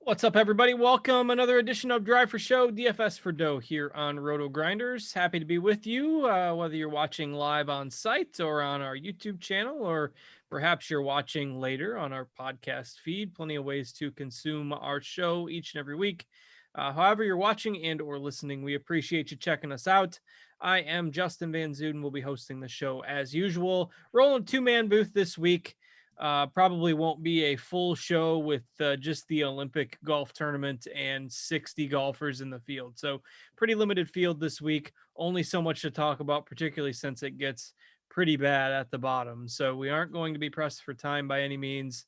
What's up, everybody? Welcome. Another edition of Drive for Show, DFS for Dough here on Rotogrinders. Happy to be with you, whether you're watching live on site or on our YouTube channel, or perhaps you're watching later on our podcast feed. Plenty of ways to consume our show each and every week. However you're watching and or listening, we appreciate you checking us out. I am Justin Van Zuiden. We'll be hosting the show as usual. Rolling two-man booth this week. Probably won't be a full show with just the Olympic golf tournament and 60 golfers in the field. So pretty limited field this week. Only so much to talk about, particularly since it gets pretty bad at the bottom. So we aren't going to be pressed for time by any means.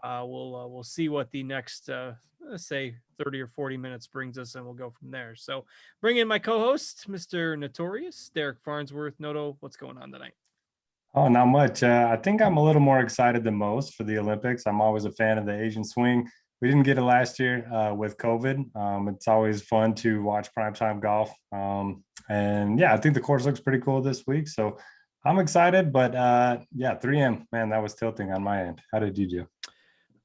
We'll see what the next, let's say 30 or 40 minutes brings us, and we'll go from there. So bring in my co-host, Mr. Notorious, Derek Farnsworth. Noto, what's going on tonight? Oh, not much. I think I'm a little more excited than most for the Olympics. I'm always a fan of the Asian swing. We didn't get it last year with COVID. It's always fun to watch primetime golf. And yeah, I think the course looks pretty cool this week. So I'm excited, but yeah, 3M, man, that was tilting on my end. How did you do?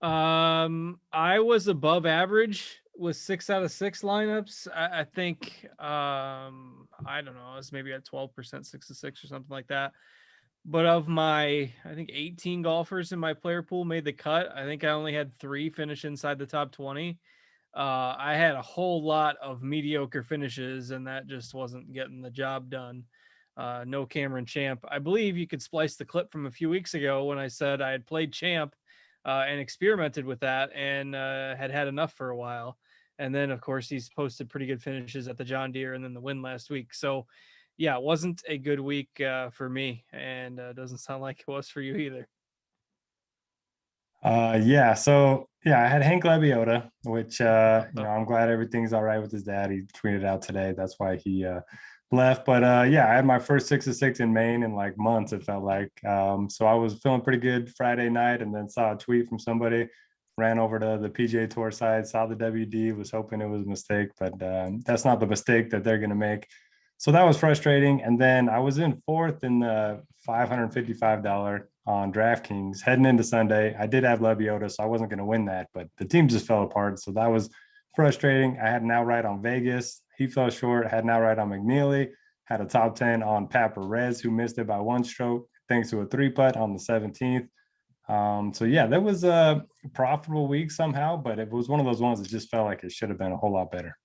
I was above average with 6 out of 6 lineups. I think, I don't know, it's maybe at 12%, 6 to 6 or something like that. But of my, I think 18 golfers in my player pool made the cut. I think I only had 3 finish inside the top 20. I had a whole lot of mediocre finishes, and that just wasn't getting the job done. No Cameron Champ. I believe you could splice the clip from a few weeks ago when I said I had played Champ and experimented with that and had enough for a while. And then, of course, he's posted pretty good finishes at the John Deere and then the win last week. So, yeah, it wasn't a good week for me, and doesn't sound like it was for you either. Yeah, so yeah, I had Hank Lebioda, which I'm glad everything's all right with his dad. He tweeted out today. That's why he left. But yeah, I had my first 6 of 6 in Maine in like months, it felt like. So I was feeling pretty good Friday night, and then saw a tweet from somebody, ran over to the PGA Tour side, saw the WD, was hoping it was a mistake, but that's not the mistake that they're going to make. So that was frustrating. And then I was in 4th in the $555 on DraftKings heading into Sunday. I did have Lebioda, so I wasn't going to win that, but the team just fell apart. So that was frustrating. I had an outright on Vegas. He fell short. I had an outright on McNeely. Had a top 10 on Pat Perez, who missed it by 1 stroke thanks to a 3-putt on the 17th. So yeah, that was a profitable week somehow, but it was one of those ones that just felt like it should have been a whole lot better.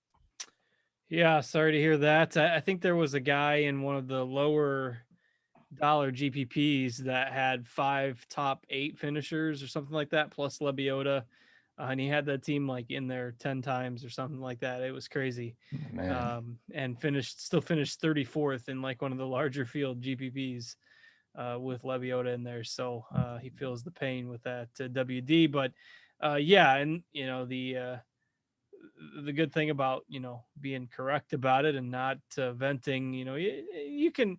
Yeah, sorry to hear that. I think there was a guy in one of the lower dollar GPPs that had 5 top 8 finishers or something like that, plus Lebioda. And he had that team like in there 10 times or something like that. It was crazy. And still finished 34th in like one of the larger field GPPs with Lebioda in there. So he feels the pain with that WD. But yeah, and you know, the good thing about, you know, being correct about it and not venting, you know, you can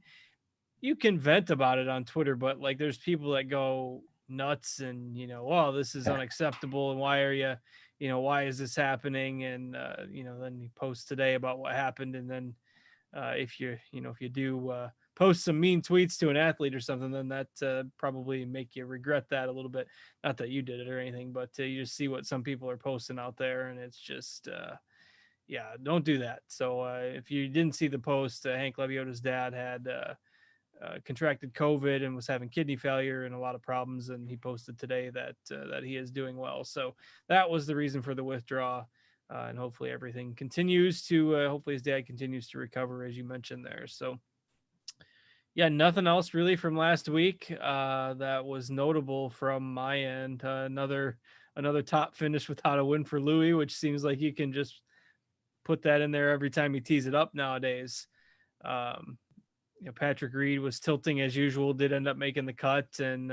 vent about it on Twitter, but like there's people that go nuts and, you know, oh, this is unacceptable. And why are you know, why is this happening? And, you know, then you post today about what happened. And then if you do post some mean tweets to an athlete or something, then that probably make you regret that a little bit. Not that you did it or anything, but you just see what some people are posting out there, and it's just, yeah, don't do that. So if you didn't see the post, Hank Lebioda's dad had contracted COVID and was having kidney failure and a lot of problems, and he posted today that he is doing well. So that was the reason for the withdrawal. And hopefully everything continues to, hopefully his dad continues to recover, as you mentioned there. So yeah, nothing else really from last week that was notable from my end. Another top finish without a win for Louis, which seems like you can just put that in there every time he tees it up nowadays. Patrick Reed was tilting as usual, did end up making the cut, and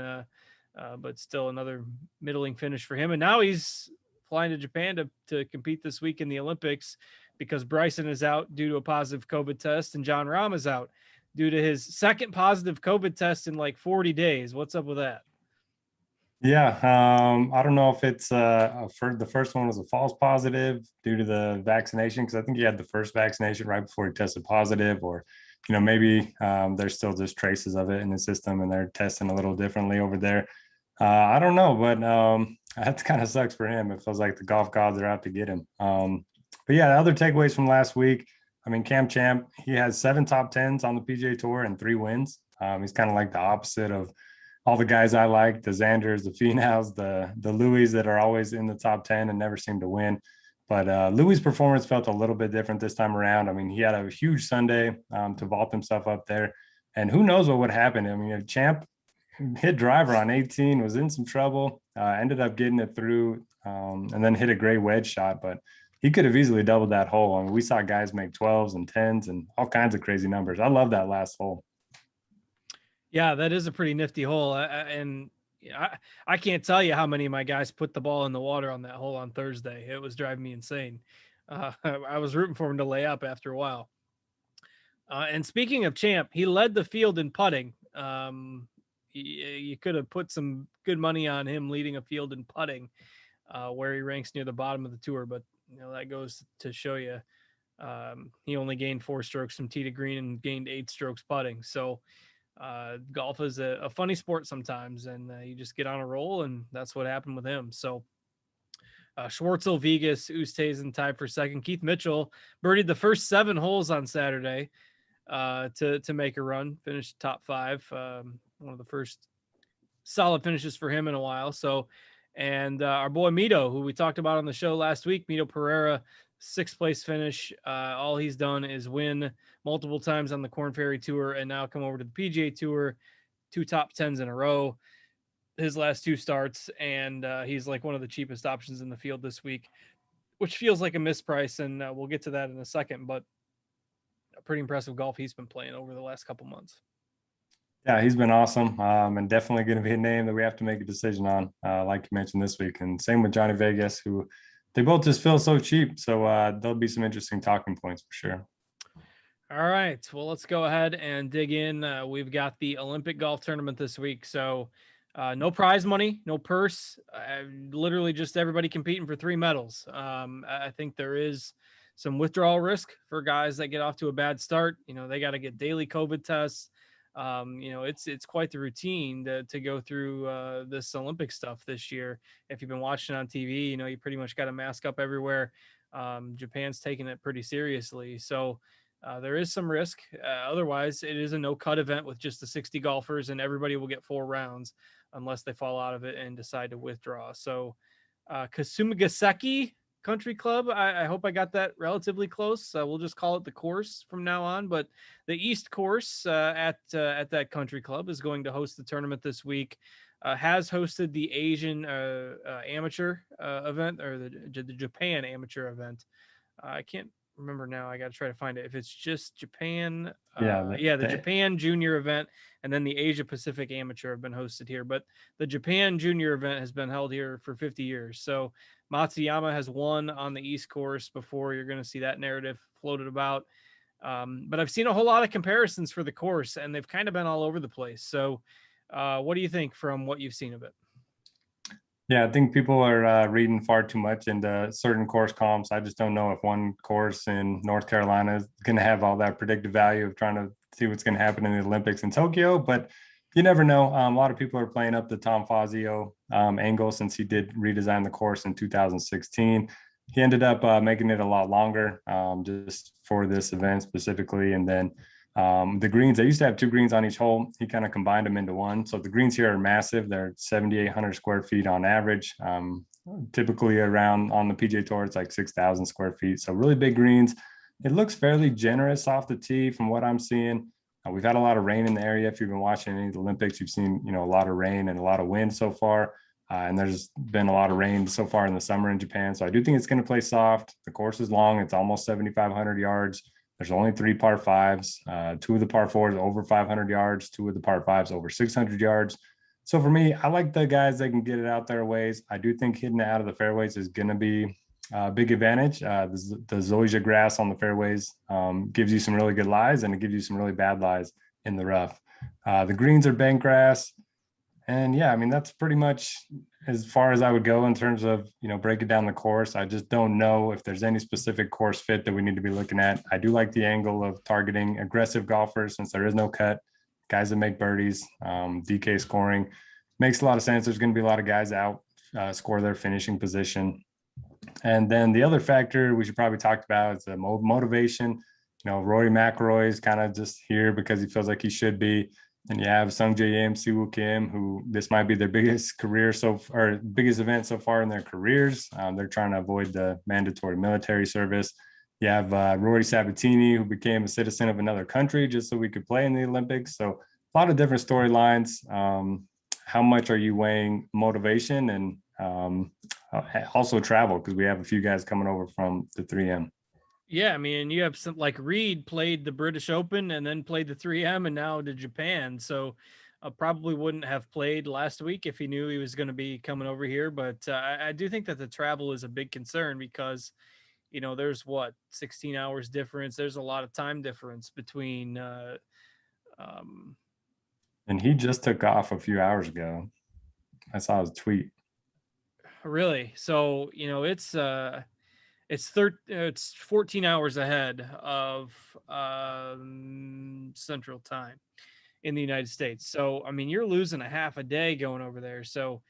but still another middling finish for him. And now he's flying to Japan to compete this week in the Olympics because Bryson is out due to a positive COVID test, and John Rahm is out due to his second positive COVID test in like 40 days. What's up with that? Yeah, I don't know if it's for the first one was a false positive due to the vaccination, because I think he had the first vaccination right before he tested positive, or maybe there's still just traces of it in the system and they're testing a little differently over there. I don't know, but that kind of sucks for him. It feels like the golf gods are out to get him. But yeah, the other takeaways from last week. I mean, Cam Champ, he has 7 top tens on the PGA Tour and 3 wins. He's kind of like the opposite of all the guys I like, the Xanders, the Finaus, the Louis that are always in the top 10 and never seem to win. But Louis' performance felt a little bit different this time around. I mean, he had a huge Sunday to vault himself up there. And who knows what would happen. I mean, Champ hit driver on 18, was in some trouble, ended up getting it through, and then hit a great wedge shot. But he could have easily doubled that hole. I mean, we saw guys make 12s and 10s and all kinds of crazy numbers. I love that last hole. Yeah, that is a pretty nifty hole. And I can't tell you how many of my guys put the ball in the water on that hole on Thursday. It was driving me insane. I was rooting for him to lay up after a while. And speaking of Champ, he led the field in putting. You could have put some good money on him leading a field in putting, where he ranks near the bottom of the tour. But that goes to show you he only gained 4 strokes from tee to green and gained 8 strokes putting. So golf is a funny sport sometimes, and you just get on a roll, and that's what happened with him. So Schwartzel, Vegas, Oosthuizen tied for second. Keith Mitchell birdied the first 7 holes on Saturday to make a run, finished top 5. One of the first solid finishes for him in a while. So, and our boy Mito, who we talked about on the show last week, Mito Pereira, 6th place finish. All he's done is win multiple times on the Korn Ferry Tour and now come over to the PGA Tour, 2 top 10s in a row, his last 2 starts. And he's like one of the cheapest options in the field this week, which feels like a misprice. And we'll get to that in a second, but a pretty impressive golf he's been playing over the last couple months. Yeah, he's been awesome, and definitely going to be a name that we have to make a decision on, like you mentioned this week. And same with Johnny Vegas, who they both just feel so cheap. So there'll be some interesting talking points for sure. All right. Well, let's go ahead and dig in. We've got the Olympic golf tournament this week. So no prize money, no purse, literally just everybody competing for 3 medals. I think there is some withdrawal risk for guys that get off to a bad start. They got to get daily COVID tests. It's quite the routine to go through this Olympic stuff this year. If you've been watching on TV, you pretty much got to mask up everywhere. Japan's taking it pretty seriously. So there is some risk. Otherwise, it is a no-cut event with just the 60 golfers, and everybody will get 4 rounds unless they fall out of it and decide to withdraw. So Kasumigaseki Country Club, I hope I got that relatively close. We'll just call it the course from now on. But the East Course at that country club is going to host the tournament this week. Has hosted the Asian amateur event, or the Japan amateur event. I can't remember now. I got to try to find it. If it's just Japan, the Japan Junior event, and then the Asia Pacific Amateur have been hosted here. But the Japan Junior event has been held here for 50 years. So Matsuyama has won on the East Course before. You're going to see that narrative floated about. But I've seen a whole lot of comparisons for the course, and they've kind of been all over the place. So what do you think from what you've seen of it? Yeah, I think people are reading far too much into certain course comps. I just don't know if one course in North Carolina is going to have all that predictive value of trying to see what's going to happen in the Olympics in Tokyo. But you never know. A lot of people are playing up the Tom Fazio angle since he did redesign the course in 2016. He ended up making it a lot longer just for this event specifically. And then the greens, they used to have 2 greens on each hole. He kind of combined them into one. So the greens here are massive. They're 7,800 square feet on average. Typically around on the PGA Tour, it's like 6,000 square feet. So really big greens. It looks fairly generous off the tee from what I'm seeing. We've had a lot of rain in the area. If you've been watching any of the Olympics, you've seen, a lot of rain and a lot of wind so far. And there's been a lot of rain so far in the summer in Japan. So I do think it's going to play soft. The course is long. It's almost 7,500 yards. There's only 3 par 5s, 2 of the par 4s over 500 yards, 2 of the par 5s over 600 yards. So for me, I like the guys that can get it out their ways. I do think hitting it out of the fairways is going to be a big advantage. The zoysia grass on the fairways gives you some really good lies, and it gives you some really bad lies in the rough. The greens are bank grass. And yeah, I mean, that's pretty much as far as I would go in terms of, breaking down the course. I just don't know if there's any specific course fit that we need to be looking at. I do like the angle of targeting aggressive golfers since there is no cut, guys that make birdies, DK scoring. Makes a lot of sense. There's going to be a lot of guys out, score their finishing position. And then the other factor we should probably talk about is the motivation. Rory McIlroy is kind of just here because he feels like he should be. And you have Sungjae Im, Siwoo Kim, who this might be their biggest biggest event so far in their careers. They're trying to avoid the mandatory military service. You have Rory Sabatini, who became a citizen of another country just so we could play in the Olympics. So a lot of different storylines. How much are you weighing motivation and also travel? Because we have a few guys coming over from the 3M. Yeah, I mean, you have some like Reed played the British Open and then played the 3M and now to Japan. So probably wouldn't have played last week if he knew he was going to be coming over here. But I do think that the travel is a big concern because, there's 16 hours difference. There's a lot of time difference between. And he just took off a few hours ago. I saw his tweet. Really? So, it's 14 hours ahead of Central Time in the United States. So, I mean, you're losing a half a day going over there. So,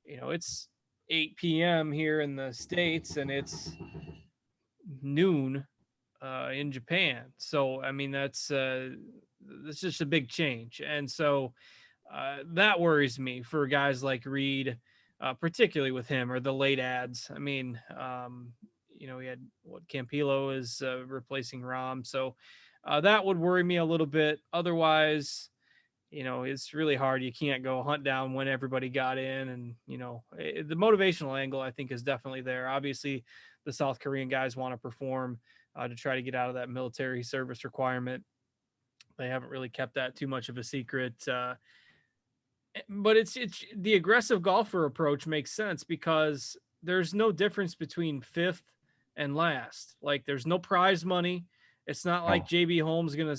it's 8 p.m. here in the States and it's noon in Japan. So, I mean, that's just a big change. And so that worries me for guys like Reed, particularly with him or the late ads. I mean, he had Campillo is replacing Rom. So that would worry me a little bit. Otherwise, it's really hard. You can't go hunt down when everybody got in. And, the motivational angle, I think, is definitely there. Obviously, the South Korean guys want to perform to try to get out of that military service requirement. They haven't really kept that too much of a secret. But it's the aggressive golfer approach makes sense because there's no difference between fifth and last. Like there's no prize money. It's not like JB Holmes gonna,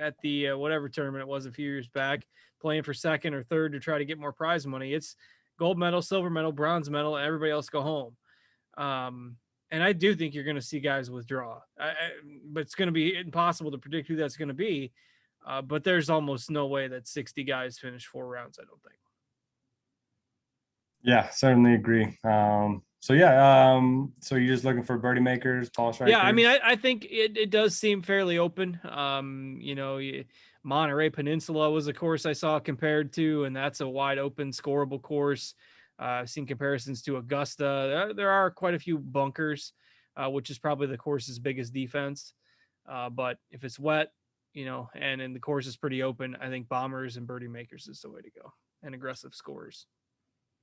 at the whatever tournament it was a few years back, playing for second or third to try to get more prize money. It's gold medal, silver medal, bronze medal, and everybody else go home. And I do think you're going to see guys withdraw, but it's going to be impossible to predict who that's going to be. But there's almost no way that 60 guys finish 4 rounds, I don't think. Yeah, certainly agree. So you're just looking for birdie makers, ball strikers? Yeah, I mean, I think it does seem fairly open. Monterey Peninsula was a course I saw compared to, and that's a wide open, scoreable course. I've seen comparisons to Augusta. There are quite a few bunkers, which is probably the course's biggest defense. But if it's wet, and the course is pretty open, I think bombers and birdie makers is the way to go, and aggressive scorers.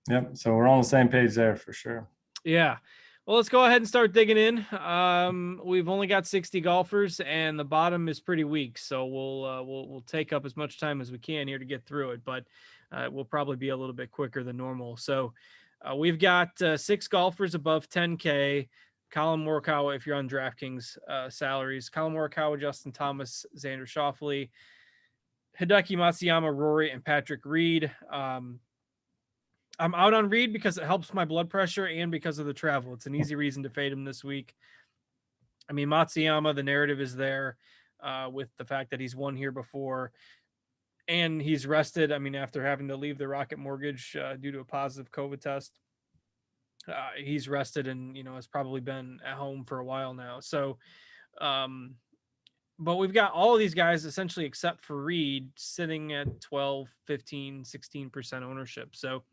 Yep. So we're on the same page there for sure. Yeah. Well, let's go ahead and start digging in. We've only got 60 golfers, and the bottom is pretty weak, so we'll take up as much time as we can here to get through it. But we'll probably be a little bit quicker than normal. So we've got 6 golfers above 10K. Colin Morikawa, if you're on DraftKings salaries, Colin Morikawa, Justin Thomas, Xander Schauffele, Hideki Matsuyama, Rory, and Patrick Reed. I'm out on Reed because it helps my blood pressure and because of the travel. It's an easy reason to fade him this week. I mean, Matsuyama, the narrative is there with the fact that he's won here before and he's rested. I mean, after having to leave the Rocket Mortgage due to a positive COVID test, he's rested and, has probably been at home for a while now. So, but we've got all of these guys essentially except for Reed sitting at 12, 15, 16% ownership. So,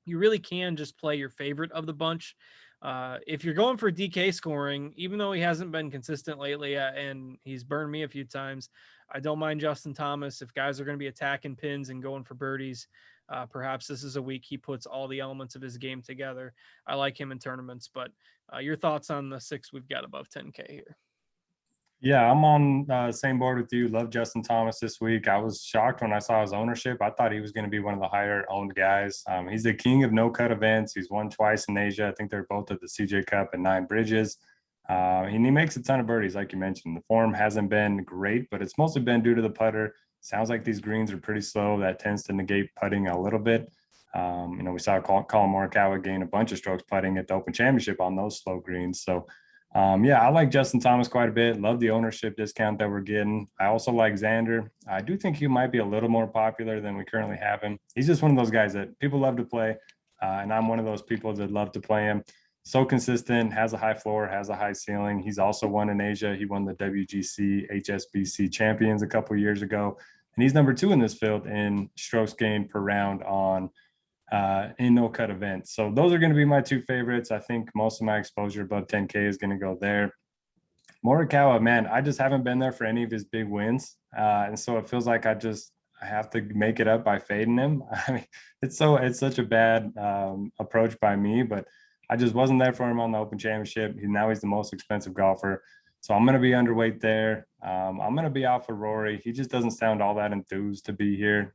you really can just play your favorite of the bunch. If you're going for DK scoring, even though he hasn't been consistent lately and he's burned me a few times, I don't mind Justin Thomas. If guys are going to be attacking pins and going for birdies, perhaps this is a week he puts all the elements of his game together. I like him in tournaments, but your thoughts on the 6 we've got above 10K here? Yeah, I'm on same board with you. Love Justin Thomas this week. I was shocked when I saw his ownership. I thought he was going to be one of the higher owned guys. He's the king of no cut events. He's won twice in Asia. I think they're both at the CJ Cup and Nine Bridges. And he makes a ton of birdies, like you mentioned. The form hasn't been great, but it's mostly been due to the putter. Sounds like these greens are pretty slow. That tends to negate putting a little bit. We saw Colin Morikawa gain a bunch of strokes putting at the Open Championship on those slow greens. So yeah, I like Justin Thomas quite a bit. Love the ownership discount that we're getting. I also like Xander. I do think he might be a little more popular than we currently have him. He's just one of those guys that people love to play, and I'm one of those people that love to play him. So consistent, has a high floor, has a high ceiling. He's also won in Asia. He won the WGC HSBC Champions a couple years ago, and he's number 2 in this field in strokes gained per round on in no cut events. So those are going to be my 2 favorites. I think most of my exposure above 10K is going to go there. Morikawa, man, I just haven't been there for any of his big wins. And so it feels like I have to make it up by fading him. I mean, it's such a bad approach by me, but I just wasn't there for him on the Open Championship. Now he's the most expensive golfer. So I'm going to be underweight there. I'm going to be out for Rory. He just doesn't sound all that enthused to be here.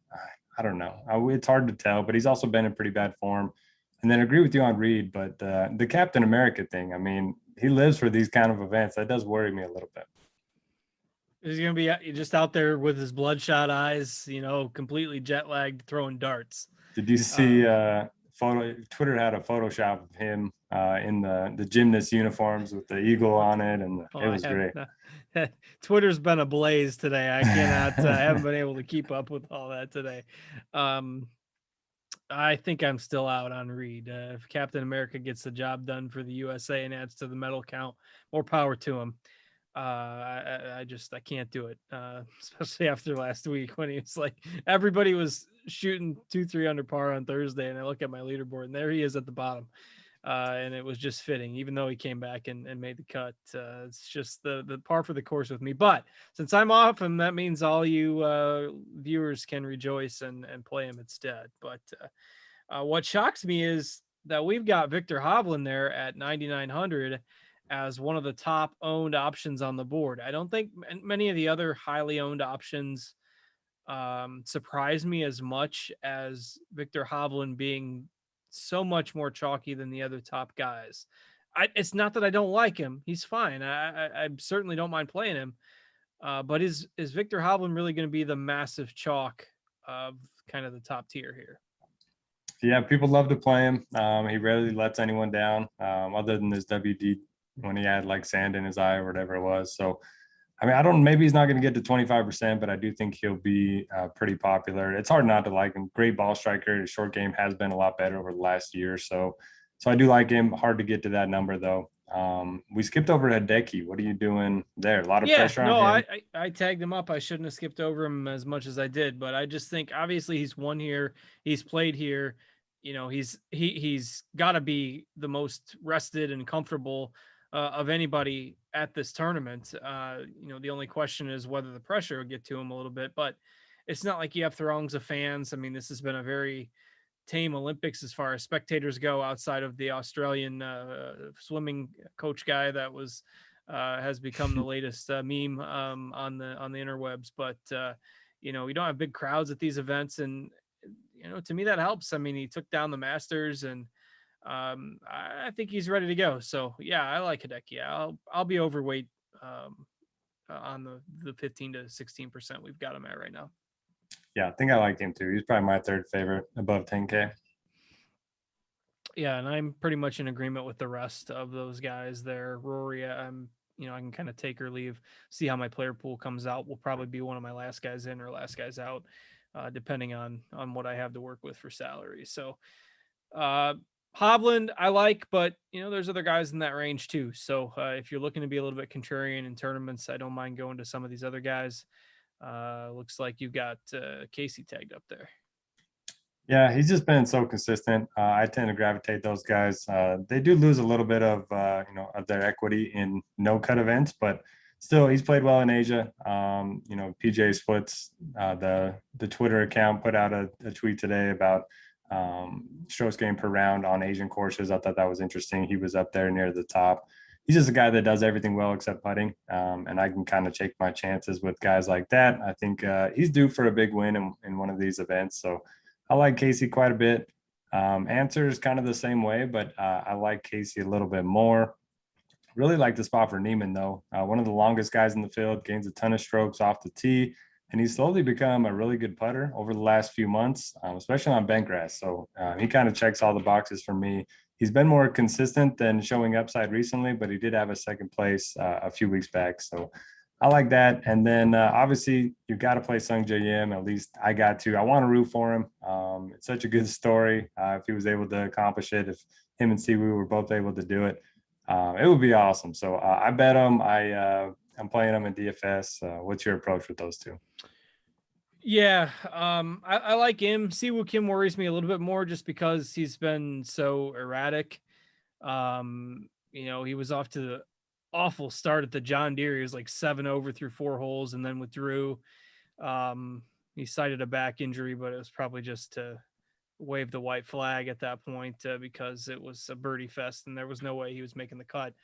I don't know. It's hard to tell, but he's also been in pretty bad form. And then I agree with you on Reed, but the Captain America thing, I mean, he lives for these kind of events. That does worry me a little bit. He's going to be just out there with his bloodshot eyes, completely jet lagged, throwing darts. Did you see Twitter had a Photoshop of him in the gymnast uniforms with the eagle on it, and it was great. Twitter's been ablaze today. I cannot, I haven't been able to keep up with all that today. I think I'm still out on Reed. If Captain America gets the job done for the USA and adds to the medal count, more power to him. I can't do it, especially after last week when he was like, everybody was shooting 2-3 under par on Thursday, and I look at my leaderboard and there he is at the bottom. And it was just fitting, even though he came back and made the cut. It's just the par for the course with me. But since I'm off him, that means all you viewers can rejoice and play him instead. But what shocks me is that we've got Victor Hoblin there at 9,900 as one of the top owned options on the board. I don't think many of the other highly owned options surprise me as much as Victor Hovland being so much more chalky than the other top guys. It's not that I don't like him; he's fine. I certainly don't mind playing him. But is Victor Hovland really going to be the massive chalk of kind of the top tier here? Yeah, people love to play him. He rarely lets anyone down, other than this WD when he had like sand in his eye or whatever it was. So I mean, maybe he's not going to get to 25%, but I do think he'll be pretty popular. It's hard not to like him. Great ball striker. His short game has been a lot better over the last year or so. So I do like him. Hard to get to that number, though. We skipped over Hideki. What are you doing there? A lot of pressure on him. I tagged him up. I shouldn't have skipped over him as much as I did, but I just think obviously he's won here. He's played here. He's got to be the most rested and comfortable of anybody at this tournament. The only question is whether the pressure will get to him a little bit, but it's not like you have throngs of fans. I mean, this has been a very tame Olympics as far as spectators go, outside of the Australian swimming coach guy that was has become the latest meme on the interwebs. But we don't have big crowds at these events, and to me that helps. I mean, he took down the Masters, and I think he's ready to go. So yeah, I like Hideki. I'll be overweight on the 15 to 16% we've got him at right now. Yeah, I think I like him too. He's probably my third favorite above 10K. Yeah, and I'm pretty much in agreement with the rest of those guys there. Rory, I can kind of take or leave, see how my player pool comes out. Will probably be one of my last guys in or last guys out, depending on what I have to work with for salary. So Hovland I like, but there's other guys in that range too. So if you're looking to be a little bit contrarian in tournaments, I don't mind going to some of these other guys. Looks like you've got Casey tagged up there. Yeah, he's just been so consistent. I tend to gravitate those guys. They do lose a little bit of of their equity in no cut events, but still he's played well in Asia. PGA Splits, the Twitter account put out a tweet today about strokes gained per round on Asian courses. I thought that was interesting. He was up there near the top. he's just a guy that does everything well except putting. And I can kind of take my chances with guys like that. I think he's due for a big win in one of these events. So I like Casey quite a bit. Answer is kind of the same way, but I like Casey a little bit more. Really like the spot for Neiman, though. One of the longest guys in the field, gains a ton of strokes off the tee, and he's slowly become a really good putter over the last few months, especially on bent grass. So he kind of checks all the boxes for me. He's been more consistent than showing upside recently, but he did have a second place a few weeks back. So I like that. And then obviously you got to play Sung J M. At least I got to. I want to root for him. It's such a good story. If he was able to accomplish it, if him and Siwoo were both able to do it, it would be awesome. So I bet him. I'm playing him in DFS. What's your approach with those two? Yeah, I like him. Siwoo Kim worries me a little bit more just because he's been so erratic. He was off to the awful start at the John Deere. He was like 7 over through 4 holes and then withdrew. He cited a back injury, but it was probably just to wave the white flag at that point because it was a birdie fest and there was no way he was making the cut.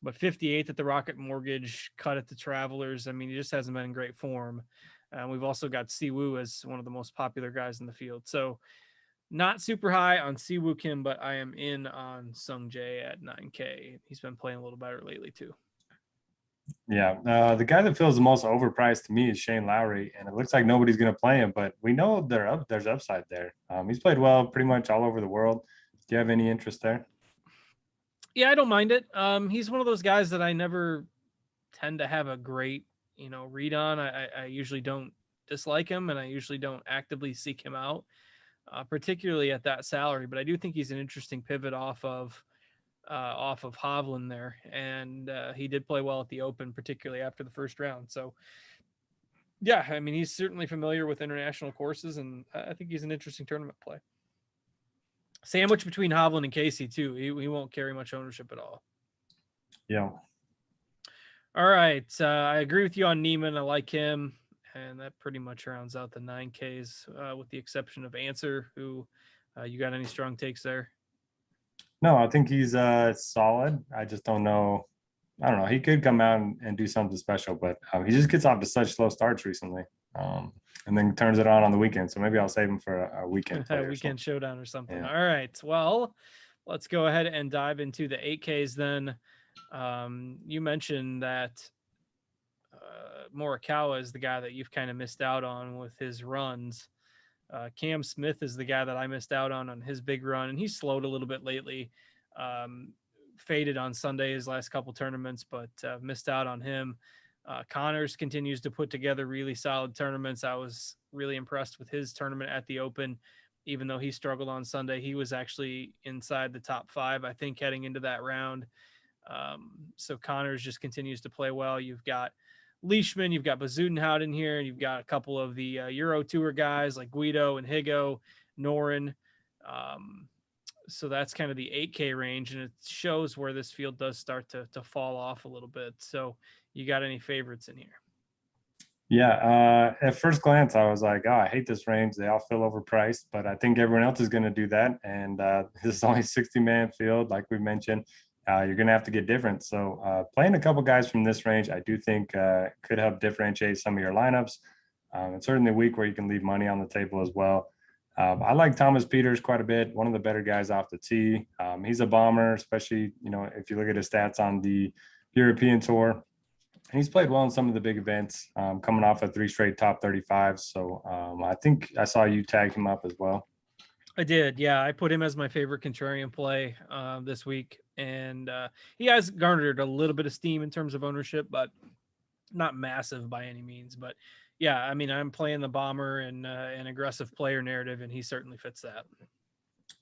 But 58th at the Rocket Mortgage, cut at the Travelers. I mean, he just hasn't been in great form. We've also got Siwoo as one of the most popular guys in the field. So not super high on Siwoo Kim, but I am in on Sung Jae at 9K. He's been playing a little better lately too. Yeah, the guy that feels the most overpriced to me is Shane Lowry, and it looks like nobody's going to play him. But we know there's upside there. He's played well pretty much all over the world. Do you have any interest there? Yeah, I don't mind it. He's one of those guys that I never tend to have a great, read on. I usually don't dislike him, and I usually don't actively seek him out, particularly at that salary. But I do think he's an interesting pivot off of Hoblin there, and he did play well at the Open, particularly after the first round. So, yeah, I mean, he's certainly familiar with international courses, and I think he's an interesting tournament play. Sandwich between Hoblin and Casey too. He won't carry much ownership at all. Yeah. All right, I agree with you on Neiman. I like him, and that pretty much rounds out the 9Ks, with the exception of Answer. Who, you got any strong takes there? No, I think he's solid. I just don't know. I don't know. He could come out and do something special, but he just gets off to such slow starts recently, and then turns it on the weekend. So maybe I'll save him for a weekend play weekend showdown or something. Yeah. All right. Well, let's go ahead and dive into the 8Ks then. You mentioned that Morikawa is the guy that you've kind of missed out on with his runs. Cam Smith is the guy that I missed out on his big run, and he's slowed a little bit lately. Faded on Sunday his last couple tournaments, but missed out on him. Connors continues to put together really solid tournaments. I was really impressed with his tournament at the Open. Even though he struggled on Sunday, he was actually inside the top 5, I think, heading into that round. So Connors just continues to play well. You've got Leishman, you've got Zuiden in here, and you've got a couple of the Euro Tour guys like Guido and Higo, Norin. So that's kind of the 8K range, and it shows where this field does start to fall off a little bit. So you got any favorites in here? Yeah, at first glance, I was like, "Oh, I hate this range. They all feel overpriced." But I think everyone else is going to do that, and this is only 60-man field, like we mentioned. You're going to have to get different. So playing a couple guys from this range, I do think could help differentiate some of your lineups. It's certainly a week where you can leave money on the table as well. I like Thomas Peters quite a bit. One of the better guys off the tee. He's a bomber, especially if you look at his stats on the European Tour. And he's played well in some of the big events, coming off of 3 straight top 35s. So I think I saw you tag him up as well. I did. Yeah, I put him as my favorite contrarian play this week. And he has garnered a little bit of steam in terms of ownership, but not massive by any means. But yeah, I mean, I'm playing the bomber and an aggressive player narrative, and he certainly fits that.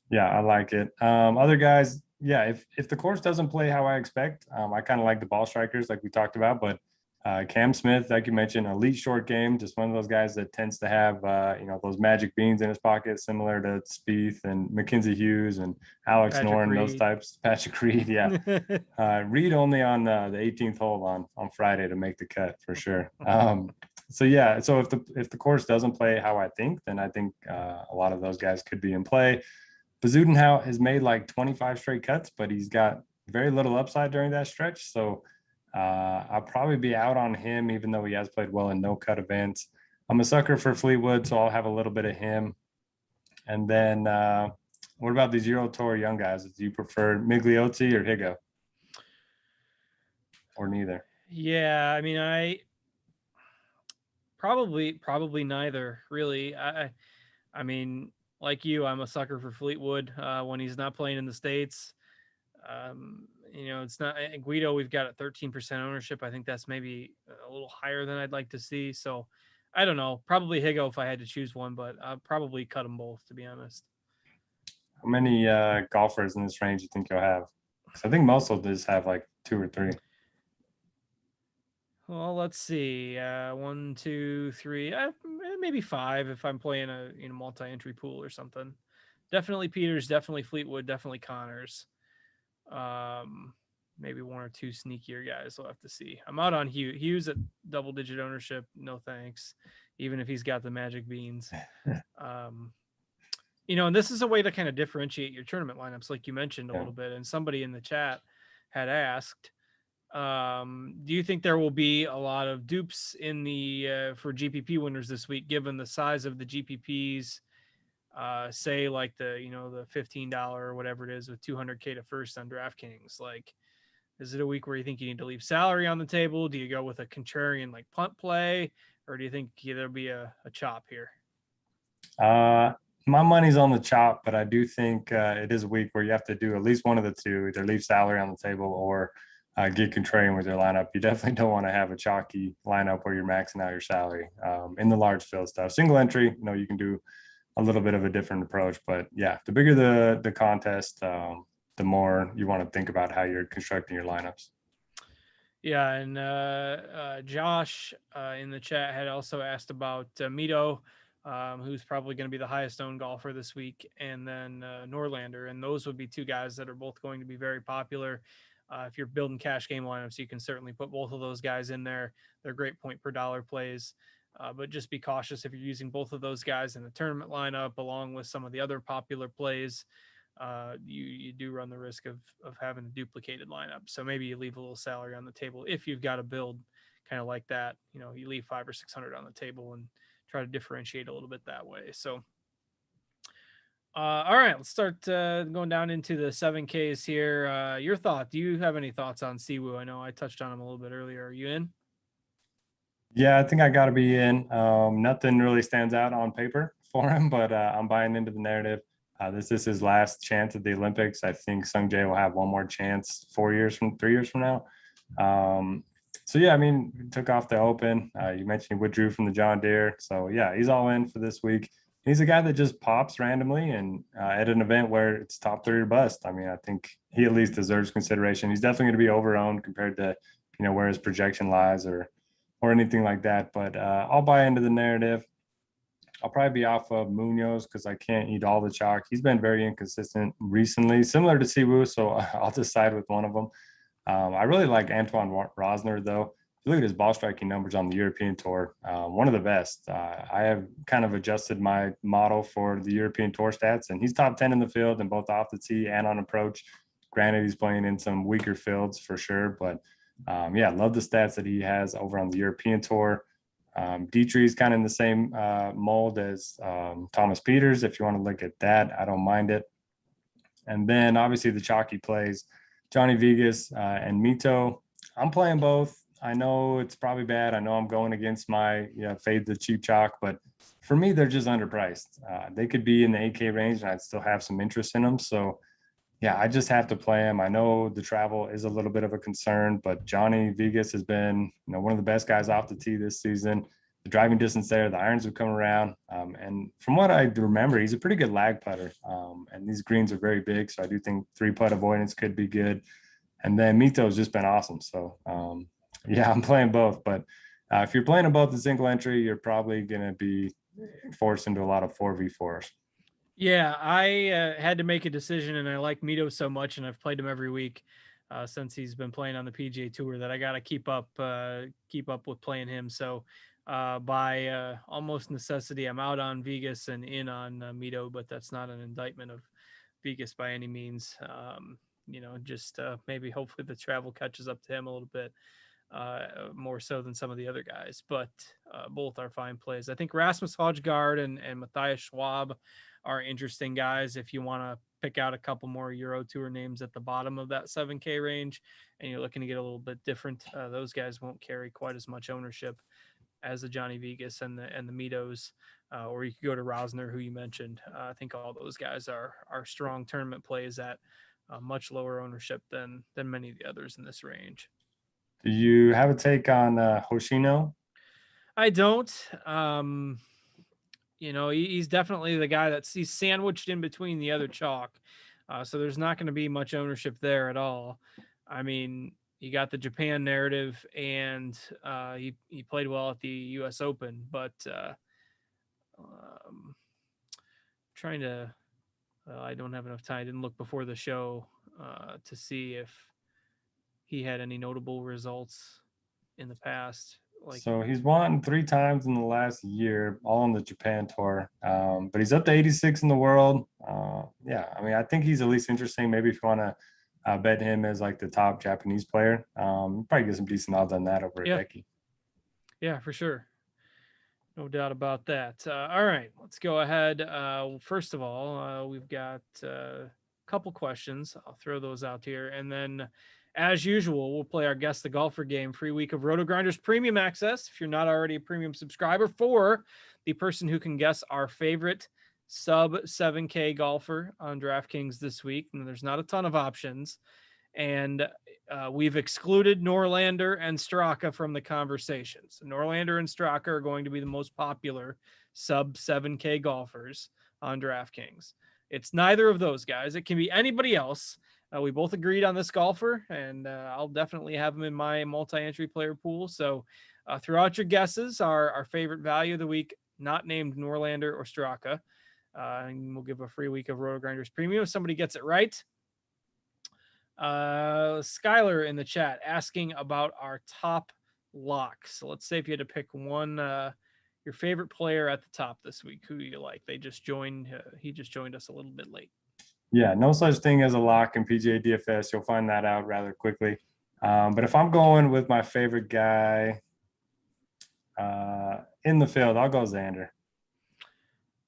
Yeah, I like it. Other guys, yeah, if the course doesn't play how I expect, I kind of like the ball strikers like we talked about, but Cam Smith, like you mentioned, elite short game, just one of those guys that tends to have those magic beans in his pocket, similar to Spieth and Mackenzie Hughes and Alex Noren, those types. Patrick Reed, yeah. Reed only on the 18th hole on Friday to make the cut for sure. So yeah, so if the course doesn't play how I think, then I think a lot of those guys could be in play. Zuiden has made like 25 straight cuts, but he's got very little upside during that stretch. So I'll probably be out on him, even though he has played well in no cut events. I'm a sucker for Fleetwood, so I'll have a little bit of him. And then what about these Euro Tour young guys? Do you prefer Migliotti or Higo? Or neither? Yeah, I mean, I probably neither, really. I mean, like you, I'm a sucker for Fleetwood when he's not playing in the States. It's not Guido. We've got a 13% ownership. I think that's maybe a little higher than I'd like to see. So I don't know. Probably Higo if I had to choose one, but I'll probably cut them both, to be honest. How many golfers in this range you think you'll have? Because I think most will just have like 2 or 3. Well, let's see. 1, 2, 3, maybe 5 if I'm playing a multi-entry pool or something. Definitely Peters, definitely Fleetwood, definitely Connors. Maybe 1 or 2 sneakier guys. We'll have to see. I'm out on Hughes. Hughes at double-digit ownership. No thanks. Even if he's got the magic beans. And this is a way to kind of differentiate your tournament lineups, like you mentioned a little bit. And somebody in the chat had asked, do you think there will be a lot of dupes in the for GPP winners this week, given the size of the GPPs? Say like the $15 or whatever it is with 200K to first on DraftKings. Like, is it a week where you think you need to leave salary on the table? Do you go with a contrarian like punt play, or do you think there'll be a chop here? My money's on the chop, but I do think it is a week where you have to do at least one of the two: either leave salary on the table or get contrarian with your lineup. You definitely don't want to have a chalky lineup where you're maxing out your salary in the large field stuff. Single entry, you can do a little bit of a different approach, but yeah, the bigger the contest, the more you want to think about how you're constructing your lineups. Yeah, and Josh in the chat had also asked about Mito, who's probably going to be the highest owned golfer this week, and then Norlander, and those would be 2 guys that are both going to be very popular. If you're building cash game lineups, you can certainly put both of those guys in there. They're great point per dollar plays. But just be cautious if you're using both of those guys in the tournament lineup, along with some of the other popular plays. You do run the risk of having a duplicated lineup. So maybe you leave a little salary on the table if you've got a build kind of like that. You leave 500 or 600 on the table and try to differentiate a little bit that way. So, all right, let's start going down into the 7Ks here. Your thought? Do you have any thoughts on Siwoo? I know I touched on him a little bit earlier. Are you in? Yeah, I think I got to be in. Nothing really stands out on paper for him, but I'm buying into the narrative. This is his last chance at the Olympics. I think Sung Jae will have one more chance 3 years from now. So yeah, I mean, took off the Open. You mentioned he withdrew from the John Deere. So yeah, he's all in for this week. He's a guy that just pops randomly and at an event where it's top 3 or bust. I mean, I think he at least deserves consideration. He's definitely going to be over-owned compared to, where his projection lies or anything like that. But I'll buy into the narrative. I'll probably be off of Munoz because I can't eat all the chalk. He's been very inconsistent recently, similar to Siwoo, so I'll decide with one of them. I really like Antoine Rosner, though. If you look at his ball striking numbers on the European Tour, one of the best. I have kind of adjusted my model for the European Tour stats, and he's top 10 in the field and both off the tee and on approach. Granted, he's playing in some weaker fields for sure, but yeah, love the stats that he has over on the European Tour. Dietrich's kind of in the same mold as Thomas Peters. If you want to look at that, I don't mind it. And then obviously the chalky plays, Johnny Vegas and Mito. I'm playing both. I know it's probably bad. I know I'm going against my fade the cheap chalk, but for me, they're just underpriced. They could be in the 8K range and I'd still have some interest in them. So yeah, I just have to play him. I know the travel is a little bit of a concern, but Johnny Vegas has been, one of the best guys off the tee this season. The driving distance there, the irons have come around. And from what I remember, he's a pretty good lag putter. And these greens are very big. So I do think 3-putt avoidance could be good. And then Mito's just been awesome. So yeah, I'm playing both. But if you're playing them both in single entry, you're probably going to be forced into a lot of 4v4s. Yeah, I had to make a decision, and I like Mito so much, and I've played him every week since he's been playing on the PGA Tour that I got to keep up with playing him. So by almost necessity, I'm out on Vegas and in on Mito, but that's not an indictment of Vegas by any means. just maybe hopefully the travel catches up to him a little bit more so than some of the other guys. But both are fine plays. I think Rasmus Højgaard and Matthias Schwab are interesting guys if you want to pick out a couple more Euro Tour names at the bottom of that 7K range and you're looking to get a little bit different. Those guys won't carry quite as much ownership as the Johnny Vegas and the Mitos, or you could go to Rosner, who you mentioned. I think all those guys are strong tournament plays at much lower ownership than many of the others in this range. Do you have a take on Hoshino? I don't. He's definitely the guy he's sandwiched in between the other chalk. So there's not going to be much ownership there at all. I mean, you got the Japan narrative, and he played well at the U.S. Open, but trying to. I don't have enough time. I didn't look before the show to see if he had any notable results in the past. So he's won 3 times in the last year, all on the Japan tour. But he's up to 86 in the world. Yeah, I mean, I think he's at least interesting. Maybe if you want to bet him as like the top Japanese player, probably get some decent odds on that over at Becky. Yeah, for sure. No doubt about that. All right, let's go ahead. First of all, we've got a couple questions. I'll throw those out here. And then, as usual, we'll play our Guess the Golfer game, free week of Rotogrinders Premium Access. If you're not already a premium subscriber, for the person who can guess our favorite sub 7K golfer on DraftKings this week. And there's not a ton of options. And we've excluded Norlander and Straka from the conversations. Norlander and Straka are going to be the most popular sub 7K golfers on DraftKings. It's neither of those guys. It can be anybody else. We both agreed on this golfer, and I'll definitely have him in my multi-entry player pool. So throw out your guesses, our favorite value of the week, not named Norlander or Straka. And we'll give a free week of Rotogrinders Premium if somebody gets it right. Skylar in the chat asking about our top locks. So let's say if you had to pick one, your favorite player at the top this week, who do you like? They just joined. He just joined us a little bit late. Yeah, no such thing as a lock in PGA DFS. You'll find that out rather quickly. But if I'm going with my favorite guy in the field, I'll go Xander.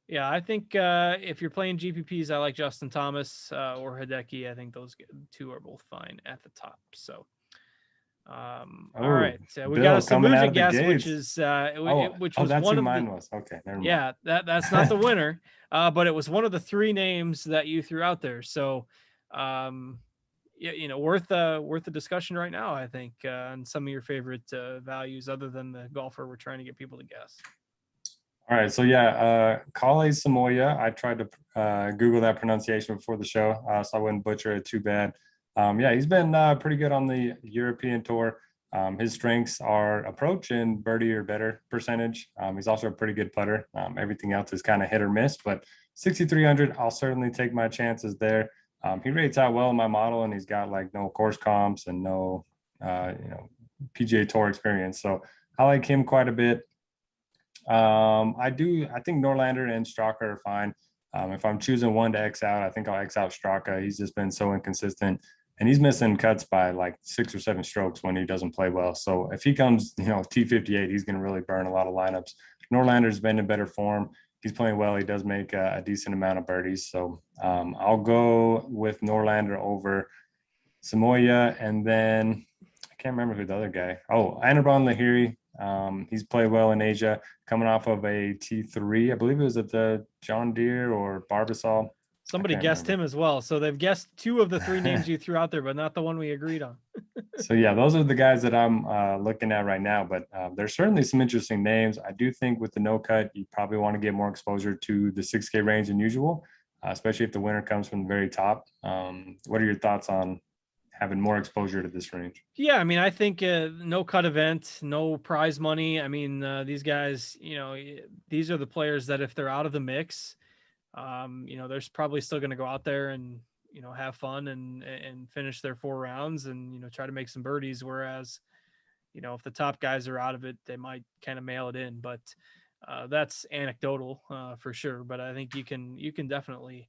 Yeah, I think if you're playing GPPs, I like Justin Thomas or Hideki. I think those two are both fine at the top. So, all right, we got a Samuja guess, which is which was that's one who of mine was. Okay, never mind. Yeah, that's not the winner, but it was one of the 3 names that you threw out there. So, worth a discussion right now, I think, on some of your favorite values other than the golfer we're trying to get people to guess. All right, so yeah, Kale Samoya. I tried to Google that pronunciation before the show, so I wouldn't butcher it too bad. Yeah, he's been pretty good on the European tour. His strengths are approach and birdie or better percentage. He's also a pretty good putter. Everything else is kind of hit or miss, but 6,300, I'll certainly take my chances there. He rates out well in my model, and he's got like no course comps and no, PGA Tour experience. So I like him quite a bit. I think Norlander and Straka are fine. If I'm choosing one to X out, I think I'll X out Straka. He's just been so inconsistent, and he's missing cuts by like 6 or 7 strokes when he doesn't play well. So if he comes, T58, he's going to really burn a lot of lineups. Norlander's been in better form. He's playing well. He does make a decent amount of birdies. So I'll go with Norlander over Samoya, and then I can't remember who the other guy. Oh, Anirban Lahiri. He's played well in Asia, coming off of a T3. I believe it was at the John Deere or Barbasol. Somebody guessed him as well. So they've guessed 2 of the 3 names you threw out there, but not the one we agreed on. So yeah, those are the guys that I'm looking at right now, but there's certainly some interesting names. I do think with the no cut, you probably want to get more exposure to the 6K range than usual, especially if the winner comes from the very top. What are your thoughts on having more exposure to this range? Yeah, I mean, I think no cut event, no prize money. I mean, these guys, these are the players that if they're out of the mix, they're probably still going to go out there and, have fun and finish their 4 rounds and, try to make some birdies. Whereas, if the top guys are out of it, they might kind of mail it in, but that's anecdotal for sure. But I think you can definitely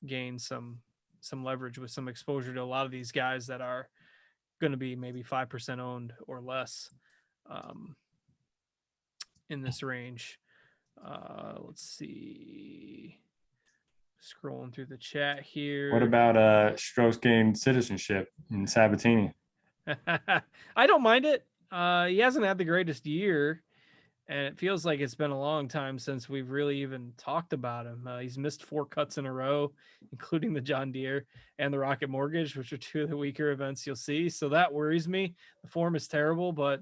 gain some some leverage with some exposure to a lot of these guys that are going to be maybe 5% owned or less in this range. Let's see. Scrolling through the chat here. What about Strokes gained citizenship in Sabatini? I don't mind it. He hasn't had the greatest year, and it feels like it's been a long time since we've really even talked about him. He's missed 4 cuts in a row, including the John Deere and the Rocket Mortgage, which are 2 of the weaker events you'll see. So that worries me. The form is terrible, but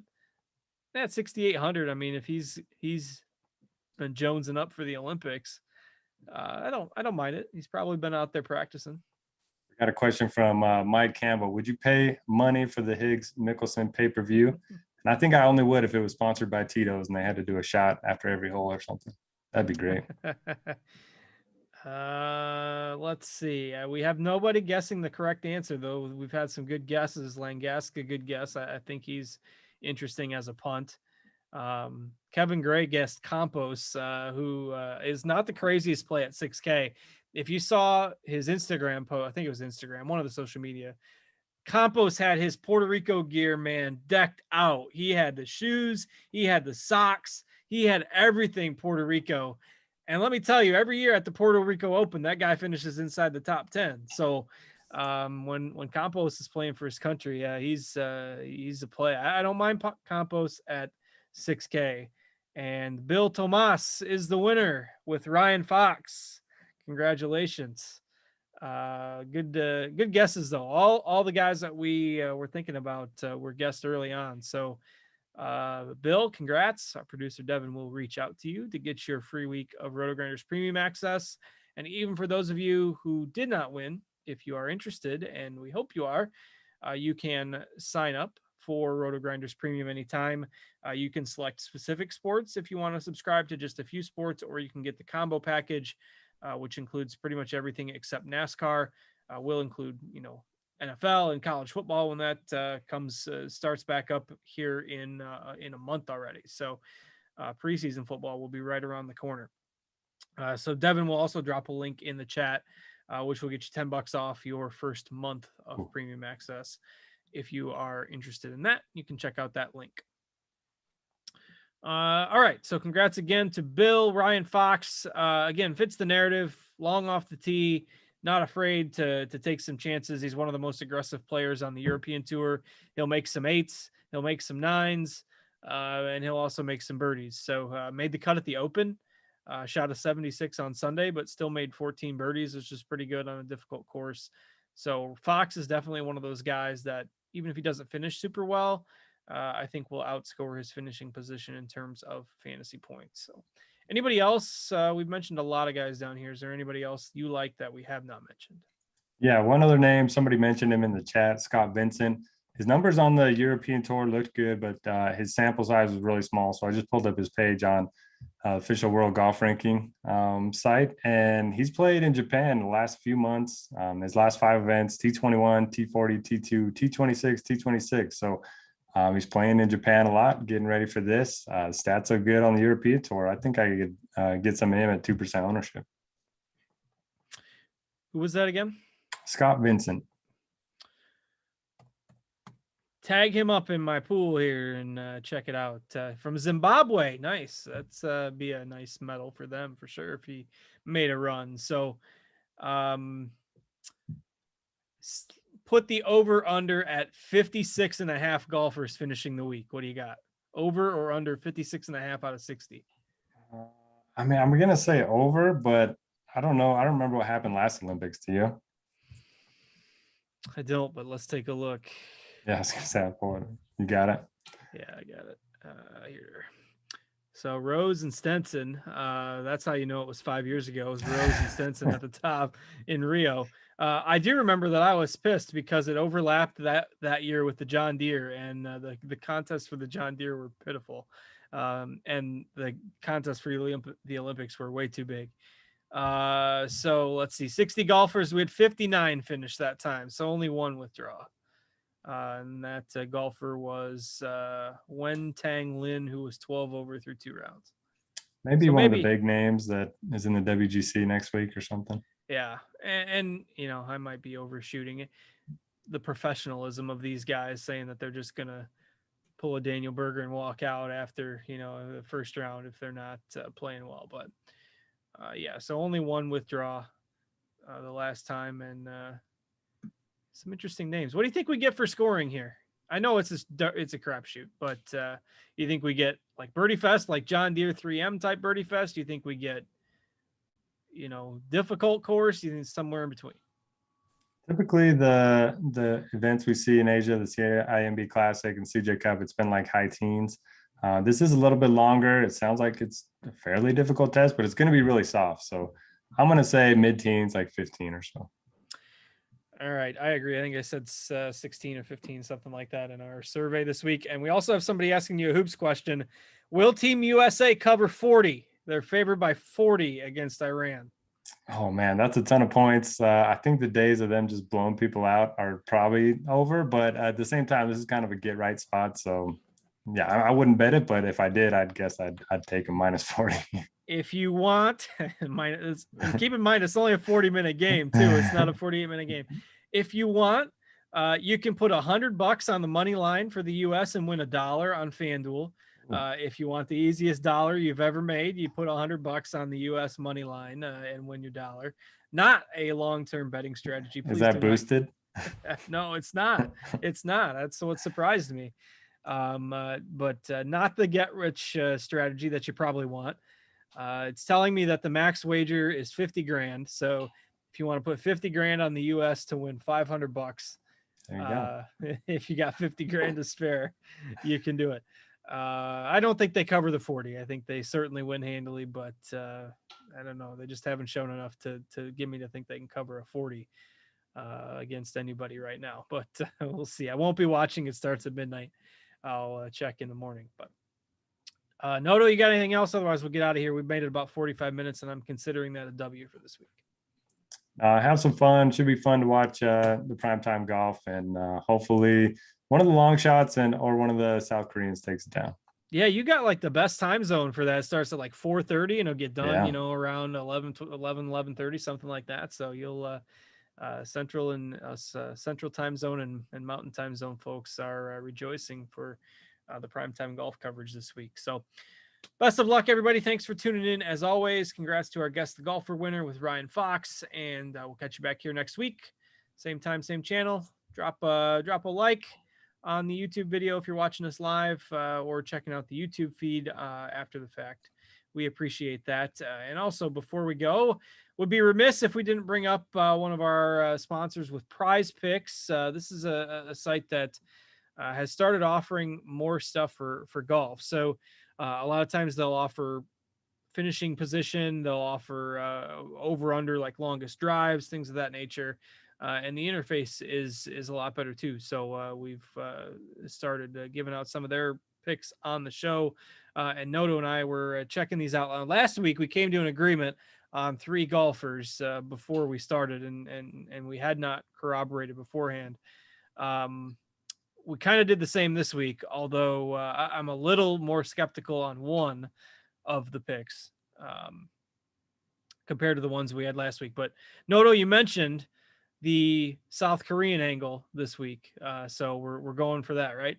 at 6,800, I mean, if he's been jonesing up for the Olympics, I don't mind it. He's probably been out there practicing. Got a question from Mike Campbell. Would you pay money for the Higgs Mickelson pay-per-view? And I think I only would if it was sponsored by Tito's and they had to do a shot after every hole or something. That'd be great. Let's see. We have nobody guessing the correct answer, though. We've had some good guesses. Langaska, good guess. I think he's interesting as a punt. Kevin Gray guessed Campos, who is not the craziest play at 6K. If you saw his Instagram post, I think it was Instagram, one of the social media, Campos had his Puerto Rico gear, man, decked out. He had the shoes, he had the socks, he had everything Puerto Rico. And let me tell you, every year at the Puerto Rico Open, that guy finishes inside the top 10. So when Campos is playing for his country, he's a play. I don't mind Campos at 6K. And Bill Tomas is the winner with Ryan Fox. Congratulations. Good guesses though. All the guys that we were thinking about were guessed early on. So Bill, congrats. Our producer Devin will reach out to you to get your free week of Rotogrinders Premium access. And even for those of you who did not win, if you are interested, and we hope you are, you can sign up for Rotogrinders Premium anytime. You can select specific sports if you want to subscribe to just a few sports, or you can get the combo package, which includes pretty much everything except NASCAR. Will include, NFL and college football when that starts back up here in a month already. So preseason football will be right around the corner. So Devin will also drop a link in the chat, which will get you $10 off your first month of premium access. If you are interested in that, you can check out that link. All right. So congrats again to Bill. Ryan Fox, again, fits the narrative, long off the tee, not afraid to take some chances. He's one of the most aggressive players on the European Tour. He'll make some 8s, he'll make some 9s, and he'll also make some birdies. So made the cut at the Open, shot a 76 on Sunday, but still made 14 birdies, which is pretty good on a difficult course. So Fox is definitely one of those guys that even if he doesn't finish super well, I think will outscore his finishing position in terms of fantasy points. So anybody else? We've mentioned a lot of guys down here. Is there anybody else you like that we have not mentioned? Yeah, one other name, somebody mentioned him in the chat, Scott Benson. His numbers on the European Tour looked good, but his sample size was really small. So I just pulled up his page on official World Golf Ranking site, and he's played in Japan the last few months. His last 5 events: T21, T40, T2, T26, T26. So he's playing in Japan a lot, getting ready for this. Stats are good on the European Tour. I think I could get some of him at 2% ownership. Who was that again? Scott Vincent. Tag him up in my pool here and check it out. From Zimbabwe. Nice. That's be a nice medal for them for sure if he made a run. So put the over under at 56.5 golfers finishing the week. What do you got? Over or under 56.5 out of 60? I mean, I'm going to say over, but I don't know. I don't remember what happened last Olympics. Do you? I don't, but let's take a look. Yeah, I was going to say, you got it? Yeah, I got it. Here. So Rose and Stenson, that's how you know it was 5 years ago. It was Rose and Stenson at the top in Rio. I do remember that I was pissed because it overlapped that year with the John Deere, and the contests for the John Deere were pitiful. And the contests for the Olympics were way too big. So let's see, 60 golfers. We had 59 finish that time, so only one withdraw. And that golfer was Wen Tang Lin, who was 12 over through 2 rounds. Maybe one of the big names that is in the WGC next week or something. Yeah. And you know, I might be overshooting it. The professionalism of these guys saying that they're just going to pull a Daniel Berger and walk out after, you know, the first round if they're not playing well. But yeah, so only one withdraw the last time, and some interesting names. What do you think we get for scoring here? I know it's a crapshoot, but you think we get like Birdie Fest, like John Deere 3M type Birdie Fest? You think we get, you know, difficult course? You think somewhere in between? Typically, the events we see in Asia, the CIMB Classic and CJ Cup, it's been like high teens. This is a little bit longer. It sounds like it's a fairly difficult test, but it's going to be really soft. So I'm going to say mid-teens, like 15 or so. All right, I agree. I think I said 16 or 15, something like that in our survey this week. And we also have somebody asking you a hoops question. Will Team USA cover 40? They're favored by 40 against Iran. Oh man, that's a ton of points. I think the days of them just blowing people out are probably over, but at the same time, this is kind of a get right spot. So yeah, I wouldn't bet it, but if I did, I'd guess I'd take a minus 40. If you want, keep in mind, it's only a 40-minute game too. It's not a 48-minute game. If you want, you can put $100 on the money line for the US and win $1 on FanDuel. If you want the easiest dollar you've ever made, you put $100 on the US money line and win your dollar. Not a long-term betting strategy. Please Is that boosted? No, it's not. It's not. That's what surprised me. But not the get-rich strategy that you probably want. It's telling me that the max wager is 50 grand. So if you want to put 50 grand on the US to win $500, There you go. if you got 50 grand to spare, you can do it. I don't think they cover the 40. I think they certainly win handily, but I don't know. They just haven't shown enough to get me to think they can cover a 40 against anybody right now. But we'll see. I won't be watching. It starts at midnight. I'll check in the morning. But Noto, you got anything else? Otherwise, we'll get out of here. We've made it about 45 minutes, and I'm considering that a W for this week. Have some fun. Should be fun to watch the primetime golf, and hopefully one of the long shots or one of the South Koreans takes it down. Yeah, you got like the best time zone for that. It starts at like 4:30 and it'll get done, Yeah. you know, around 11:30, something like that. So you'll Central and Central time zone and Mountain time zone folks are rejoicing for the primetime golf coverage this week. So best of luck, everybody. Thanks for tuning in. As always, congrats to our guest, the golfer winner with Ryan Fox, and we'll catch you back here next week. Same time, same channel. Drop a like on the YouTube video if you're watching us live or checking out the YouTube feed after the fact. We appreciate that. And also, before we go, would be remiss if we didn't bring up one of our sponsors with Prize Picks. This is a site that has started offering more stuff for golf. So a lot of times they'll offer finishing position, they'll offer over under like longest drives, things of that nature. And the interface is a lot better too. So we've started giving out some of their picks on the show. And Noto and I were checking these out. Last week we came to an agreement on 3 golfers before we started, and we had not corroborated beforehand. We kind of did the same this week, although I'm a little more skeptical on one of the picks compared to the ones we had last week. But Noto, you mentioned the South Korean angle this week. So we're going for that, right?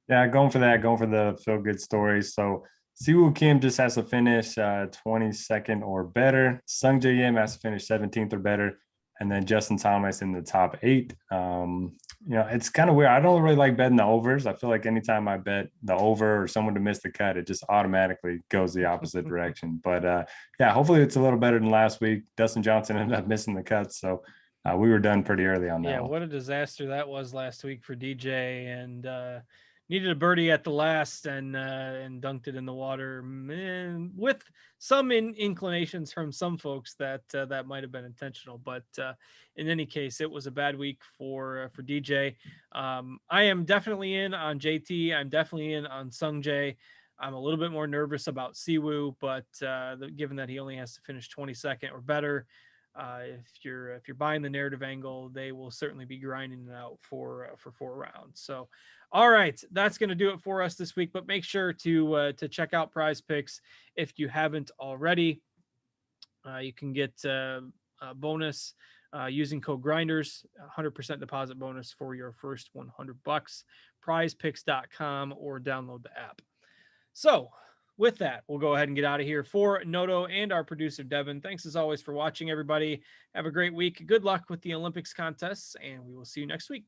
Yeah, going for that, going for the feel good stories. So Siwoo Kim just has to finish 22nd or better. Sung Jae Yim has to finish 17th or better. And then Justin Thomas in the top 8. You know, it's kind of weird. I don't really like betting the overs. I feel like anytime I bet the over or someone to miss the cut, it just automatically goes the opposite direction. But yeah, hopefully it's a little better than last week. Dustin Johnson ended up missing the cut. So we were done pretty early on that. Yeah, what a disaster that was last week for DJ, and needed a birdie at the last and dunked it in the water, with some inclinations from some folks that that might have been intentional. But in any case, it was a bad week for DJ. I am definitely in on JT. I'm definitely in on Sung Jae. I'm a little bit more nervous about Siwoo, but given that he only has to finish 22nd or better, if you're buying the narrative angle, they will certainly be grinding it out for 4 rounds. So, all right, that's going to do it for us this week. But make sure to check out Prize Picks if you haven't already. You can get bonus using code Grinders, 100% deposit bonus for your first $100. Prizepicks.com or download the app. So with that, we'll go ahead and get out of here. For Noto and our producer, Devin, thanks as always for watching, everybody. Have a great week. Good luck with the Olympics contests, and we will see you next week.